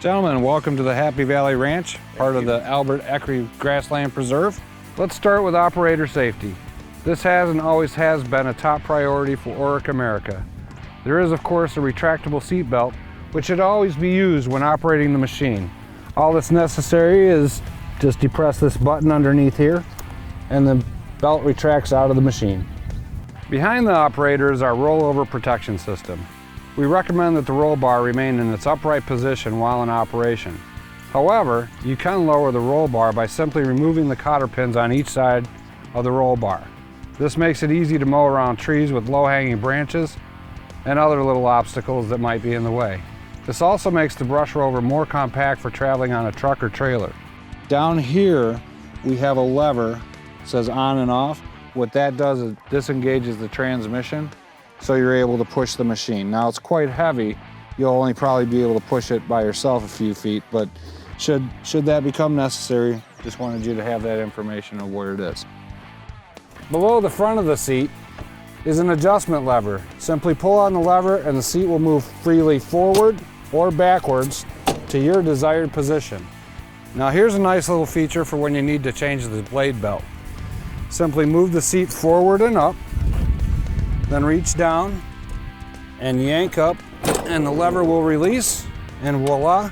Gentlemen, welcome to the Happy Valley Ranch, part of the Albert Eckery Grassland Preserve. Let's start with operator safety. This has and always has been a top priority for Orec America. There is, of course, a retractable seat belt, which should always be used when operating the machine. All that's necessary is just depress this button underneath here, and the belt retracts out of the machine. Behind the operator is our rollover protection system. We recommend that the roll bar remain in its upright position while in operation. However, you can lower the roll bar by simply removing the cotter pins on each side of the roll bar. This makes it easy to mow around trees with low-hanging branches and other little obstacles that might be in the way. This also makes the Brush Rover more compact for traveling on a truck or trailer. Down here, we have a lever that says on and off. What that does is disengages the transmission, so you're able to push the machine. Now it's quite heavy. You'll only probably be able to push it by yourself a few feet, but should that become necessary, just wanted you to have that information of where it is. Below the front of the seat is an adjustment lever. Simply pull on the lever and the seat will move freely forward or backwards to your desired position. Now here's a nice little feature for when you need to change the blade belt. Simply move the seat forward and up, then reach down and yank up, and the lever will release, and voila,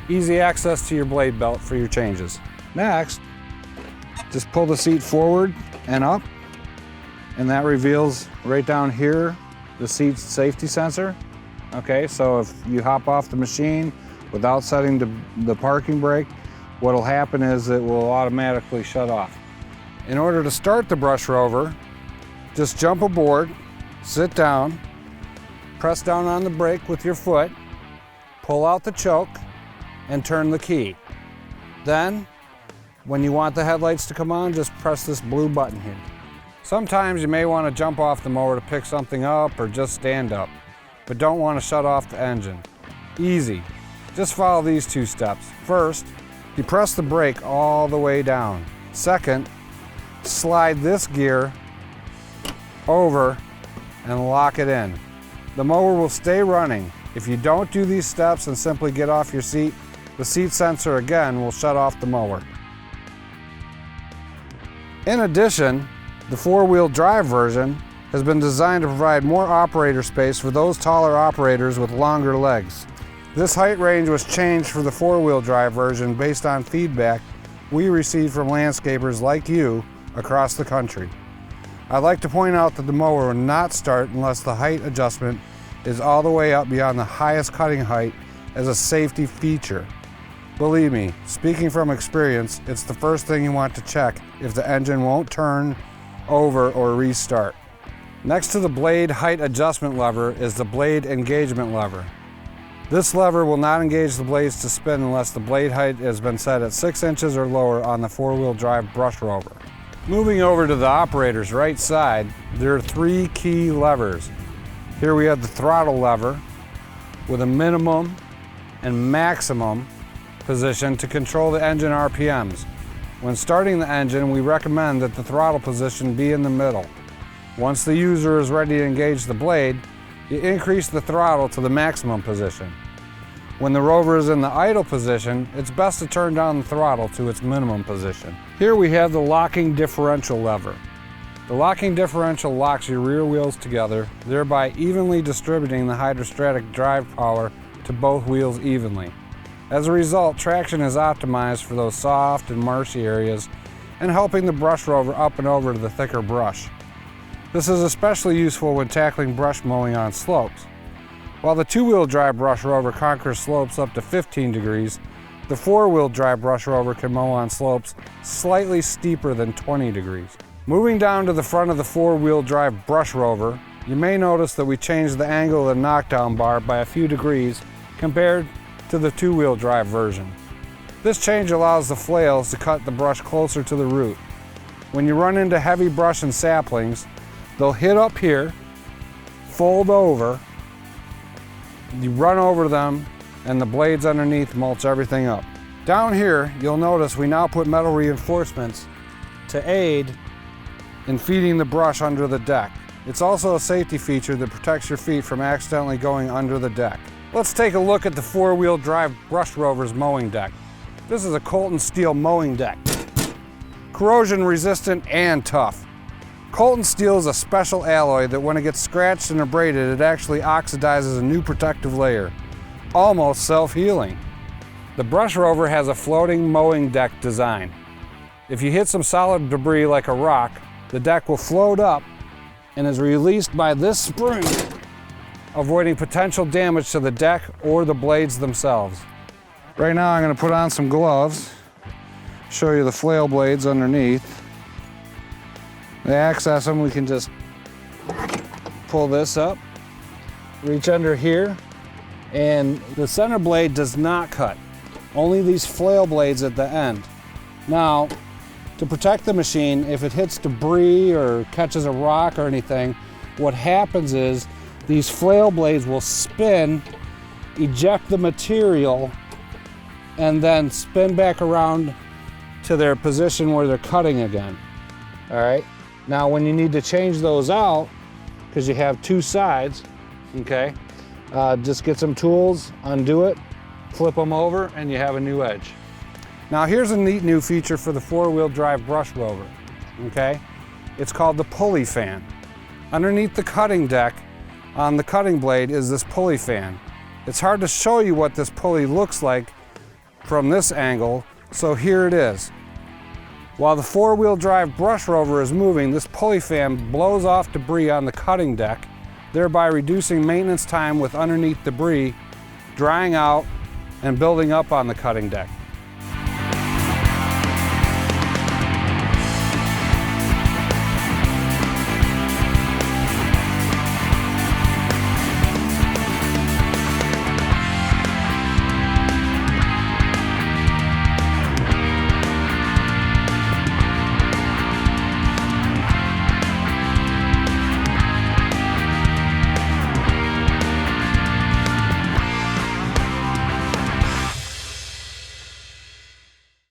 easy access to your blade belt for your changes. Next, just pull the seat forward and up, and that reveals right down here the seat's safety sensor. Okay, so if you hop off the machine without setting the parking brake, what'll happen is it will automatically shut off. In order to start the Brush Rover, just jump aboard, sit down, press down on the brake with your foot, pull out the choke, and turn the key. Then, when you want the headlights to come on, just press this blue button here. Sometimes you may want to jump off the mower to pick something up or just stand up, but don't want to shut off the engine. Easy. Just follow these two steps. First, depress the brake all the way down. Second, slide this gear over and lock it in. The mower will stay running. If you don't do these steps and simply get off your seat, the seat sensor again will shut off the mower. In addition, the four-wheel drive version has been designed to provide more operator space for those taller operators with longer legs. This height range was changed for the four-wheel drive version based on feedback we received from landscapers like you across the country. I'd like to point out that the mower will not start unless the height adjustment is all the way up beyond the highest cutting height as a safety feature. Believe me, speaking from experience, it's the first thing you want to check if the engine won't turn over or restart. Next to the blade height adjustment lever is the blade engagement lever. This lever will not engage the blades to spin unless the blade height has been set at 6 inches or lower on the four-wheel drive Brush Rover. Moving over to the operator's right side, there are 3 key levers. Here we have the throttle lever with a minimum and maximum position to control the engine RPMs. When starting the engine, we recommend that the throttle position be in the middle. Once the user is ready to engage the blade, you increase the throttle to the maximum position. When the Rover is in the idle position, it's best to turn down the throttle to its minimum position. Here we have the locking differential lever. The locking differential locks your rear wheels together, thereby evenly distributing the hydrostatic drive power to both wheels evenly. As a result, traction is optimized for those soft and marshy areas and helping the Brush Rover up and over to the thicker brush. This is especially useful when tackling brush mowing on slopes. While the two-wheel drive Brush Rover conquers slopes up to 15 degrees, the four-wheel drive Brush Rover can mow on slopes slightly steeper than 20 degrees. Moving down to the front of the four-wheel drive Brush Rover, you may notice that we changed the angle of the knockdown bar by a few degrees compared to the two-wheel drive version. This change allows the flails to cut the brush closer to the root. When you run into heavy brush and saplings, they'll hit up here, fold over, you run over them, and the blades underneath mulch everything up. Down here, you'll notice we now put metal reinforcements to aid in feeding the brush under the deck. It's also a safety feature that protects your feet from accidentally going under the deck. Let's take a look at the four-wheel drive Brush Rover's mowing deck. This is a Colton steel mowing deck. Corrosion resistant and tough. Colton steel is a special alloy that when it gets scratched and abraded, it actually oxidizes a new protective layer, almost self-healing. The Brush Rover has a floating mowing deck design. If you hit some solid debris like a rock, the deck will float up and is released by this spring, avoiding potential damage to the deck or the blades themselves. Right now I'm going to put on some gloves, show you the flail blades underneath. To access them, we can just pull this up, reach under here, and the center blade does not cut, only these flail blades at the end. Now, to protect the machine, if it hits debris or catches a rock or anything, what happens is these flail blades will spin, eject the material, and then spin back around to their position where they're cutting again. All right? Now, when you need to change those out, because you have two sides, okay, just get some tools, undo it, flip them over, and you have a new edge. Now, here's a neat new feature for the four-wheel drive Brush Rover, okay? It's called the Pulley Fan. Underneath the cutting deck, on the cutting blade, is this Pulley Fan. It's hard to show you what this pulley looks like from this angle, so here it is. While the four-wheel drive Brush Rover is moving, this Pulley Fan blows off debris on the cutting deck, thereby reducing maintenance time with underneath debris, drying out, and building up on the cutting deck.